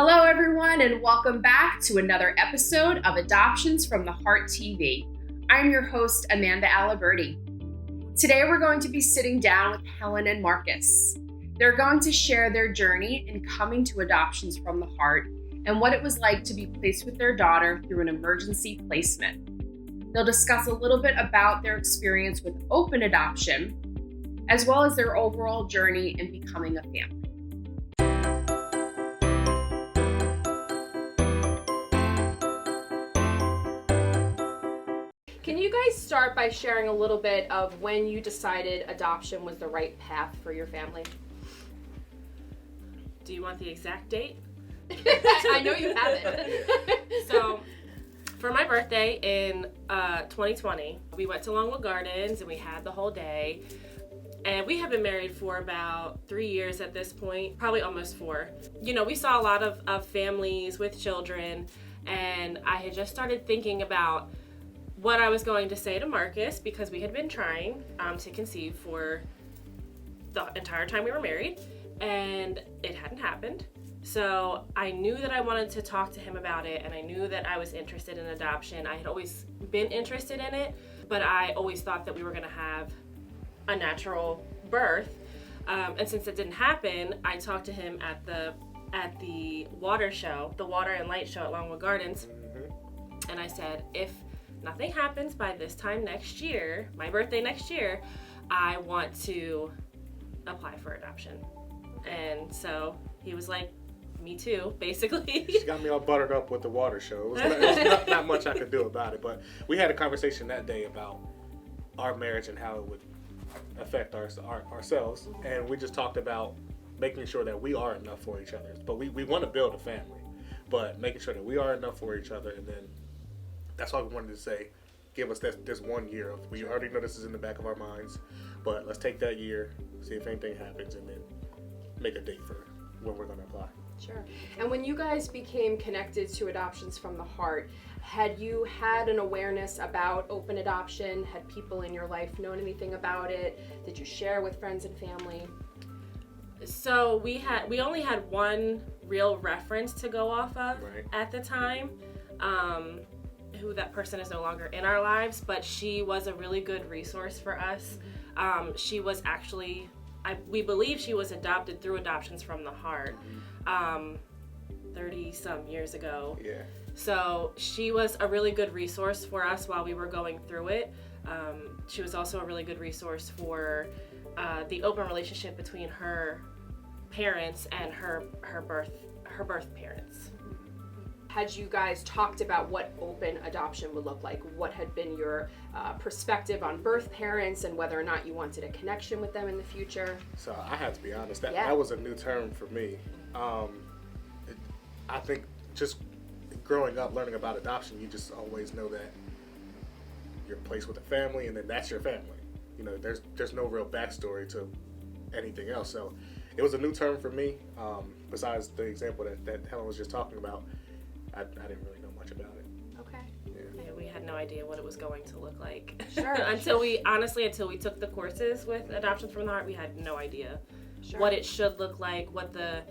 Hello, everyone, and welcome back to another episode of Adoptions from the Heart TV. I'm your host, Amanda Aliberti. Today, we're going to be sitting down with Helen and Marcus. They're going to share their journey in coming to Adoptions from the Heart and what it was like to be placed with their daughter through an emergency placement. They'll discuss a little bit about their experience with open adoption, as well as their overall journey in becoming a family. Can you guys start by sharing a little bit of when you decided adoption was the right path for your family? Do you want the exact date? I know you have it. So, for my birthday in 2020, we went to Longwood Gardens and we had the whole day. And we have been married for about 3 years at this point, probably almost 4. You know, we saw a lot of families with children, and I had just started thinking about what I was going to say to Marcus because we had been trying to conceive for the entire time we were married, and it hadn't happened. So I knew that I wanted to talk to him about it, and I knew that I was interested in adoption. I had always been interested in it, but I always thought that we were going to have a natural birth. And since it didn't happen, I talked to him at the water show, the Water and Light show at Longwood Gardens, and I said, if nothing happens by this time next year, my birthday next year, I want to apply for adoption. And so he was like, me too, basically. She got me all buttered up with the water show. It was not much I could do about it, but we had a conversation that day about our marriage and how it would affect ourselves, and we just talked about making sure that we are enough for each other. But we want to build a family, but making sure that we are enough for each other, and then that's all we wanted to say. Give us this 1 year of, we already know this is in the back of our minds, but let's take that year, see if anything happens, and then make a date for when we're going to apply. Sure. And when you guys became connected to Adoptions from the Heart, had you had an awareness about open adoption? Had people in your life known anything about it? Did you share with friends and family? So we only had one real reference to go off of at the time. Who that person is no longer in our lives, but she was a really good resource for us. She was actually, we believe she was adopted through Adoptions from the Heart 30 some years ago. Yeah. So she was a really good resource for us while we were going through it. She was also a really good resource for the open relationship between her parents and her birth parents. Had you guys talked about what open adoption would look like? What had been your perspective on birth parents and whether or not you wanted a connection with them in the future? So I have to be honest, that was a new term for me. I think just growing up, learning about adoption, you just always know that you're placed with a family, and then that's your family. You know, there's no real backstory to anything else. So it was a new term for me. Besides the example that Helen was just talking about, I didn't really know much about it. Okay. Yeah, we had no idea what it was going to look like. Sure. until we took the courses with Adoptions from the Heart, we had no idea what it should look like, what the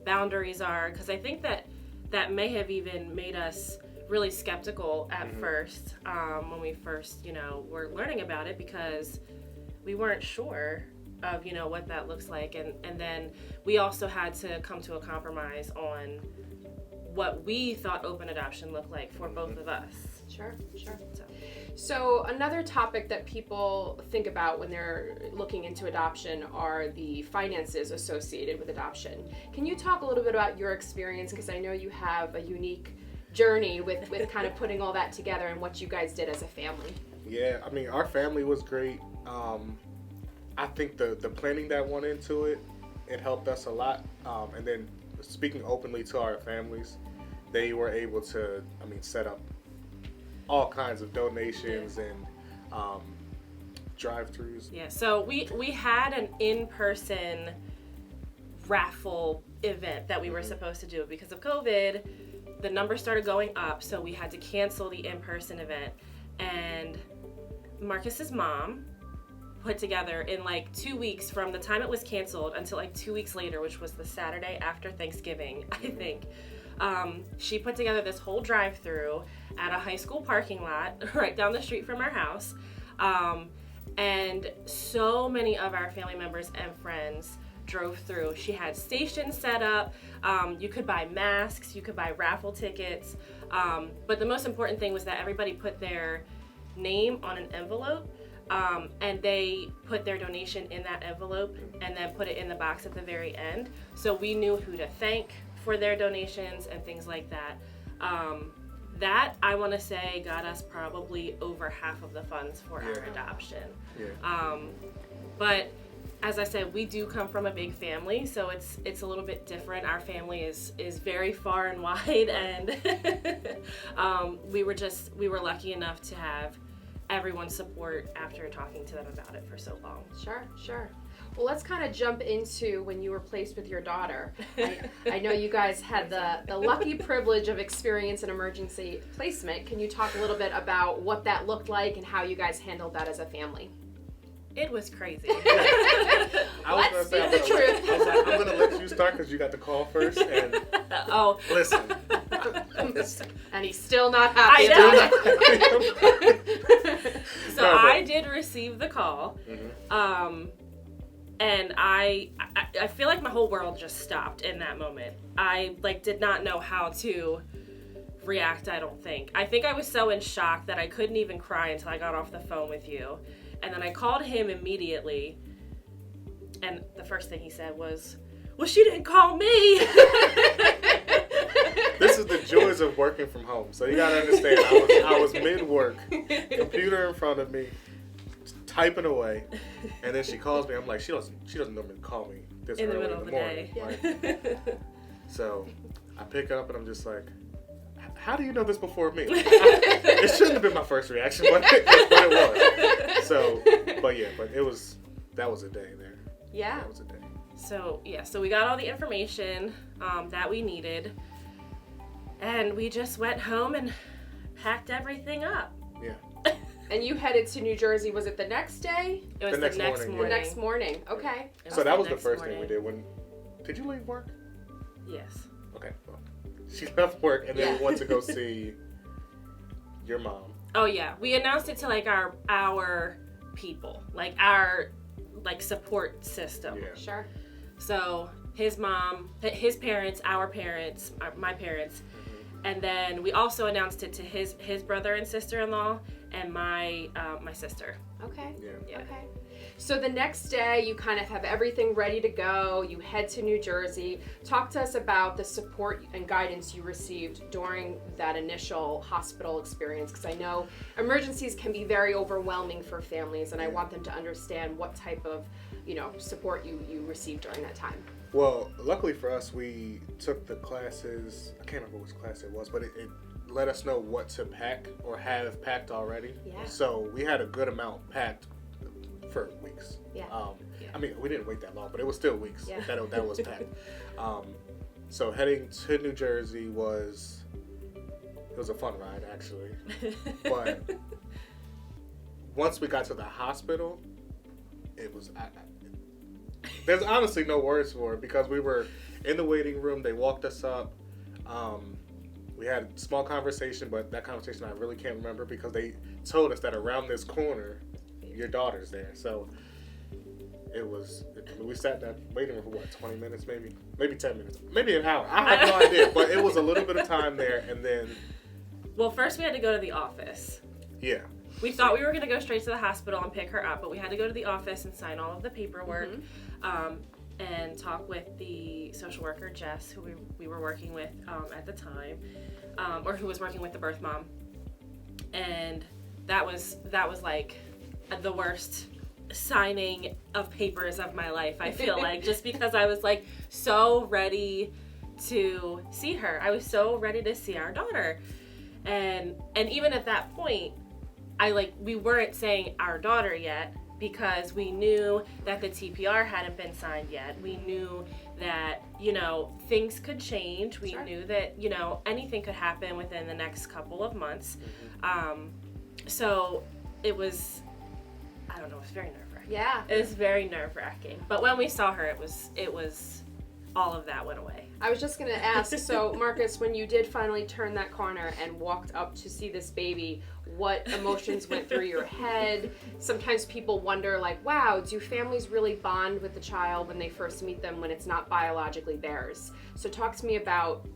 boundaries are, because I think that may have even made us really skeptical at first, when we first, were learning about it, because we weren't sure of, what that looks like. And then we also had to come to a compromise on what we thought open adoption looked like for both of us. Sure. So another topic that people think about when they're looking into adoption are the finances associated with adoption. Can you talk a little bit about your experience? Because I know you have a unique journey with kind of putting all that together and what you guys did as a family. Yeah, I mean, our family was great. I think the planning that went into it helped us a lot. And then speaking openly to our families, they were able to, set up all kinds of donations and drive-thrus. Yeah, so we had an in-person raffle event that we were supposed to do. Because of COVID, the numbers started going up, so we had to cancel the in-person event. And Marcus's mom put together in like 2 weeks from the time it was canceled until like 2 weeks later, which was the Saturday after Thanksgiving, I think. She put together this whole drive-through at a high school parking lot right down the street from our house. And so many of our family members and friends drove through. She had stations set up. You could buy masks, you could buy raffle tickets. But the most important thing was that everybody put their name on an envelope, and they put their donation in that envelope and then put it in the box at the very end. So we knew who to thank for their donations and things like that. That, I want to say, got us probably over half of the funds for our adoption. Yeah. But as I said, we do come from a big family, so it's a little bit different. Our family is very far and wide, and we were lucky enough to have everyone's support after talking to them about it for so long. Sure. Well, let's kind of jump into when you were placed with your daughter. I know you guys had the lucky privilege of experience an emergency placement. Can you talk a little bit about what that looked like and how you guys handled that as a family? It was crazy. Let's speak the truth. I was like, I'm going to let you start because you got the call first. And listen. And he's still not happy about it. So I did receive the call. Mm-hmm. And I feel like my whole world just stopped in that moment. I did not know how to react, I don't think. I think I was so in shock that I couldn't even cry until I got off the phone with you. And then I called him immediately, and the first thing he said was, "Well, she didn't call me." This is the joys of working from home. So you gotta understand, I was mid-work, computer in front of me, typing away, and then she calls me. I'm like, she doesn't normally call me this in the early middle in the morning. day. So I pick up and I'm just like, how do you know this before me? It shouldn't have been my first reaction, but it was. So, but that was a day there. Yeah. That was a day. So we got all the information that we needed, and we just went home and packed everything up. Yeah. And you headed to New Jersey, was it the next day? It was the next morning. The next morning, okay. So that was the first thing we did. Did you leave work? Yes. Okay. Well, she left work and then we went to go see your mom. Oh yeah, we announced it to our people, our support system. Yeah. Sure. So his mom, his parents, our parents, my parents, and then we also announced it to his brother and sister-in-law and my sister. Okay. Yeah. Okay. So the next day, you kind of have everything ready to go. You head to New Jersey. Talk to us about the support and guidance you received during that initial hospital experience, because I know emergencies can be very overwhelming for families, and I want them to understand what type of, support you received during that time. Well, luckily for us, we took the classes. I can't remember which class it was, but it let us know what to pack or have packed already. Yeah. So we had a good amount packed for weeks. Yeah. I mean, we didn't wait that long, but it was still weeks that was packed. So heading to New Jersey was a fun ride, actually. But once we got to the hospital, it was. There's honestly no words for it because we were in the waiting room. They walked us up. We had a small conversation, but that conversation I really can't remember because they told us that around this corner, your daughter's there. So we sat in that waiting room for 20 minutes, maybe 10 minutes, maybe an hour. I have no idea, but it was a little bit of time there, and then. Well, first we had to go to the office. Yeah. We thought we were going to go straight to the hospital and pick her up, but we had to go to the office and sign all of the paperwork, and talk with the social worker, Jess, who we were working with at the time, or who was working with the birth mom. And that was like the worst signing of papers of my life, I feel like, just because I was so ready to see her. I was so ready to see our daughter. And even at that point, we weren't saying our daughter yet because we knew that the TPR hadn't been signed yet. We knew that, things could change. We knew that, anything could happen within the next couple of months. So it was I don't know, it was very nerve-wracking. Yeah. It was very nerve-wracking. But when we saw her, it was all of that went away. I was just going to ask, so Marcus, when you did finally turn that corner and walked up to see this baby, what emotions went through your head? Sometimes people wonder, like, wow, do families really bond with the child when they first meet them when it's not biologically theirs? So talk to me about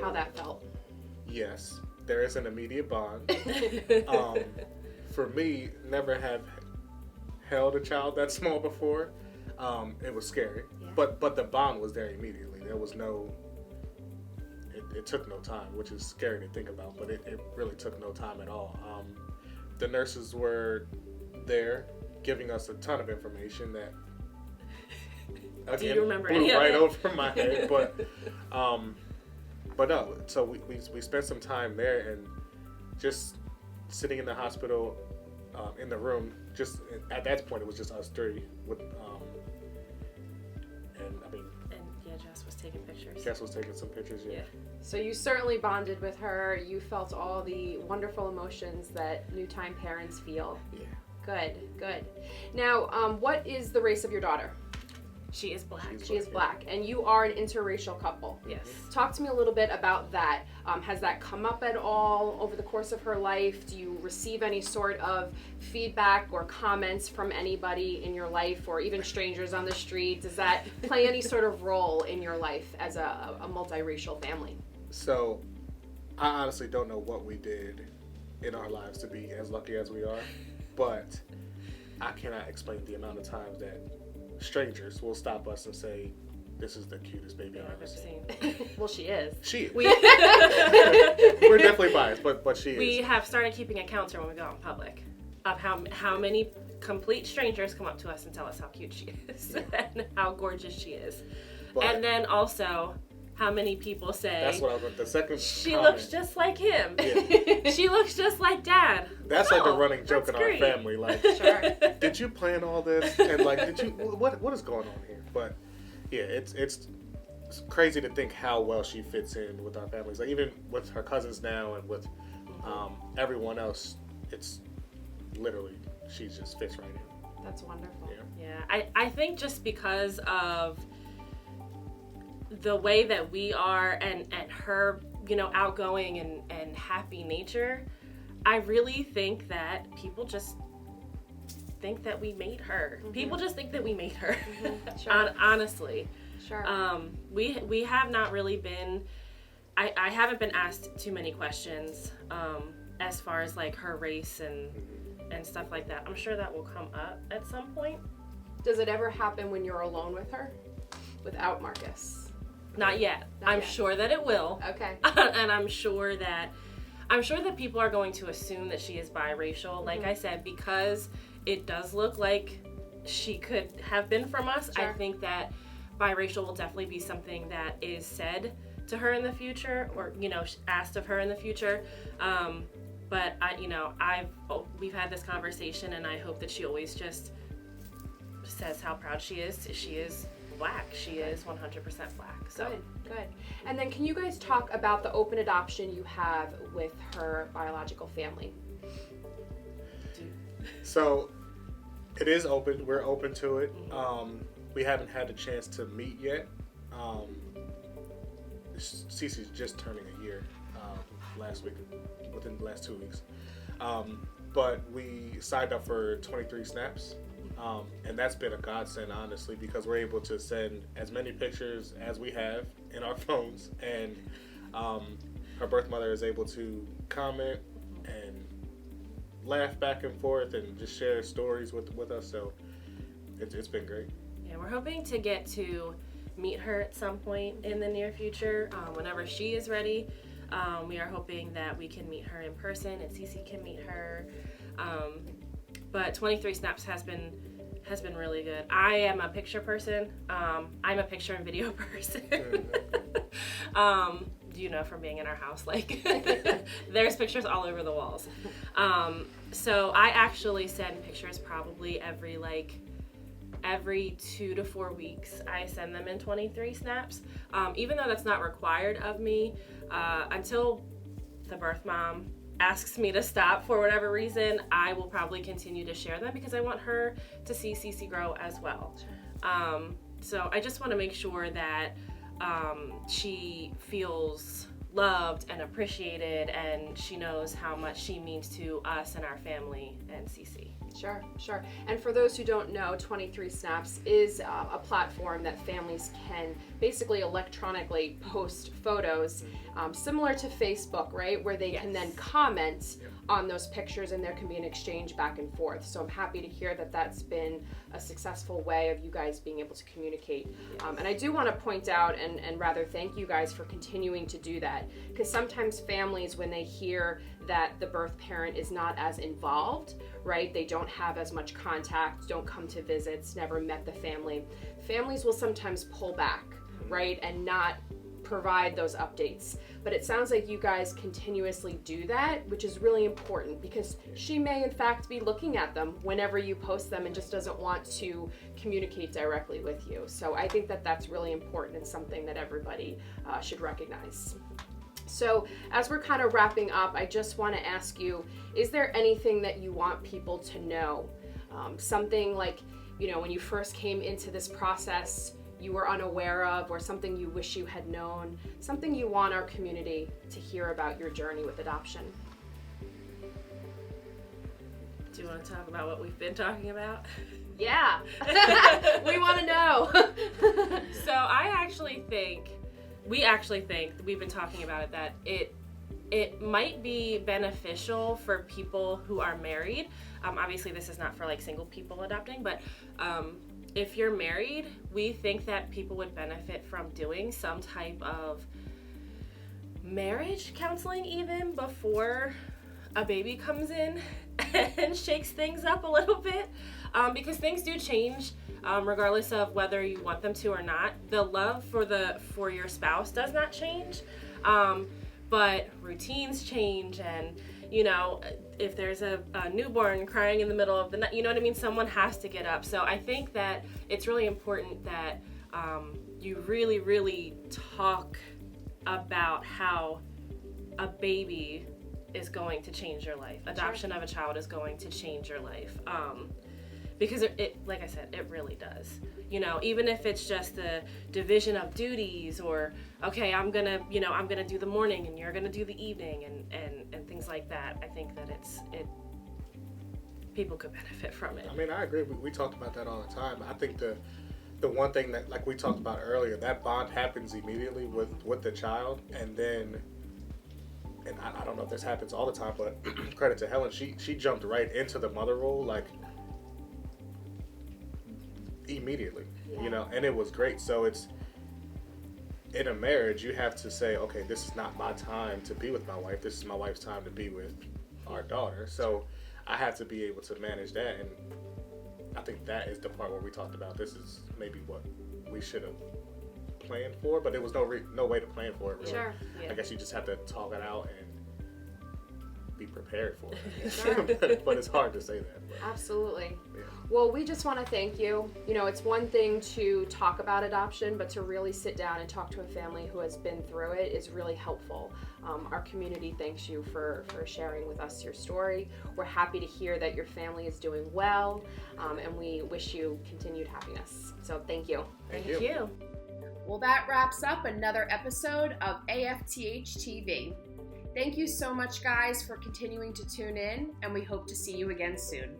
how that felt. Yes, there is an immediate bond. For me, never have held a child that small before. It was scary, but the bond was there immediately. There was no, it took no time, which is scary to think about, but it really took no time at all. The nurses were there giving us a ton of information that, again, do you remember blew any of right it? over my head, but no, so we spent some time there and just sitting in the hospital, in the room, just at that point it was just us three with, Jess was taking pictures. Jess was taking some pictures, yeah. So you certainly bonded with her. You felt all the wonderful emotions that new-time parents feel. Yeah. Good. Now, what is the race of your daughter? She is black. She is black, and you are an interracial couple. Yes. Talk to me a little bit about that. Has that come up at all over the course of her life? Do you receive any sort of feedback or comments from anybody in your life, or even strangers on the street? Does that play any sort of role in your life as a multiracial family? So, I honestly don't know what we did in our lives to be as lucky as we are, but I cannot explain the amount of times that strangers will stop us and say, "This is the cutest baby I've ever seen." Well, she is. She is. We We're definitely biased, but she is. we have started keeping a counter when we go out in public of how many complete strangers come up to us and tell us how cute she is and how gorgeous she is, and then also how many people say, that's what I was going to, the second she comment, looks just like him. Yeah. She looks just like Dad. That's like the running joke in that's great. our family. Like, Sure. did you plan all this? And like, did you? What is going on here? But yeah, it's crazy to think how well she fits in with our families. Like even with her cousins now and with everyone else, it's literally she just fits right in. That's wonderful. Yeah, I think just because of the way that we are and her, outgoing and happy nature, I really think that people just think that we made her. Mm-hmm. People just think that we made her. Mm-hmm. Sure. Honestly. Sure. We have not really been, I haven't been asked too many questions as far as like her race and stuff like that. I'm sure that will come up at some point. Does it ever happen when you're alone with her without Marcus? Not yet. I'm sure that it will. Okay. And I'm sure that people are going to assume that she is biracial. Like I said, because it does look like she could have been from us. Sure. I think that biracial will definitely be something that is said to her in the future, or asked of her in the future. But we've had this conversation, and I hope that she always just says how proud she is. She is black. She is 100% black. So good. And then can you guys talk about the open adoption you have with her biological family? So it is open. We're open to it. We haven't had the chance to meet yet. Cece's just turning a year last week, within the last 2 weeks. But we signed up for 23 snaps. And that's been a godsend, honestly, because we're able to send as many pictures as we have in our phones, and her birth mother is able to comment and laugh back and forth and just share stories with us. So it's been great. Yeah, we're hoping to get to meet her at some point in the near future, whenever she is ready. We are hoping that we can meet her in person and Cece can meet her. But 23 snaps has been really good. I am a picture person. I'm a picture and video person. From being in our house, like there's pictures all over the walls. So I actually send pictures probably every 2 to 4 weeks. I send them in 23 snaps. Even though that's not required of me, until the birth mom asks me to stop for whatever reason, I will probably continue to share them because I want her to see Cece grow as well. So I just want to make sure that she feels loved and appreciated, and she knows how much she means to us and our family and Cece. Sure. And for those who don't know, 23 Snaps is a platform that families can basically electronically post photos, similar to Facebook, right? Where they can then comment on those pictures, and there can be an exchange back and forth. So I'm happy to hear that that's been a successful way of you guys being able to communicate. And I do want to point out and rather thank you guys for continuing to do that, because sometimes families, when they hear that the birth parent is not as involved, right? They don't have as much contact, don't come to visits, never met the family. Families will sometimes pull back, right? And not provide those updates. But it sounds like you guys continuously do that, which is really important, because she may in fact be looking at them whenever you post them and just doesn't want to communicate directly with you. So I think that that's really important and something that everybody should recognize. So as we're kind of wrapping up, I just want to ask you, is there anything that you want people to know? Something like, when you first came into this process, you were unaware of, or something you wish you had known, something you want our community to hear about your journey with adoption? Do you want to talk about what we've been talking about? Yeah, we want to know. So we actually think, we've been talking about it, that it might be beneficial for people who are married. Obviously this is not for like single people adopting, but if you're married, we think that people would benefit from doing some type of marriage counseling even before a baby comes in and shakes things up a little bit, because things do change regardless of whether you want them to or not. The love for your spouse does not change, but routines change, and if there's a newborn crying in the middle of the night, you know what I mean? Someone has to get up. So I think that it's really important that you really, really talk about how a baby is going to change your life. Adoption of a child is going to change your life. Because it, like I said, it really does. Even if it's just the division of duties, or okay, I'm gonna do the morning and you're gonna do the evening, and things like that. I think that people could benefit from it. I mean, I agree. We talked about that all the time. I think the one thing that, like we talked about earlier, that bond happens immediately with the child, and then. And I don't know if this happens all the time, but credit to Helen, she jumped right into the mother role, like immediately, and it was great. So it's, in a marriage, you have to say, okay, this is not my time to be with my wife. This is my wife's time to be with our daughter. So I have to be able to manage that. And I think that is the part where we talked about, this is maybe what we should have planned for, but there was no way to plan for it, really. Sure. Yeah. I guess you just have to talk it out and be prepared for it. Sure. But it's hard to say that. Absolutely. Yeah. Well, we just want to thank you. It's one thing to talk about adoption, but to really sit down and talk to a family who has been through it is really helpful. Our community thanks you for sharing with us your story. We're happy to hear that your family is doing well, and we wish you continued happiness. So thank you. Thank you. Well, that wraps up another episode of AFTHtv. Thank you so much, guys, for continuing to tune in, and we hope to see you again soon.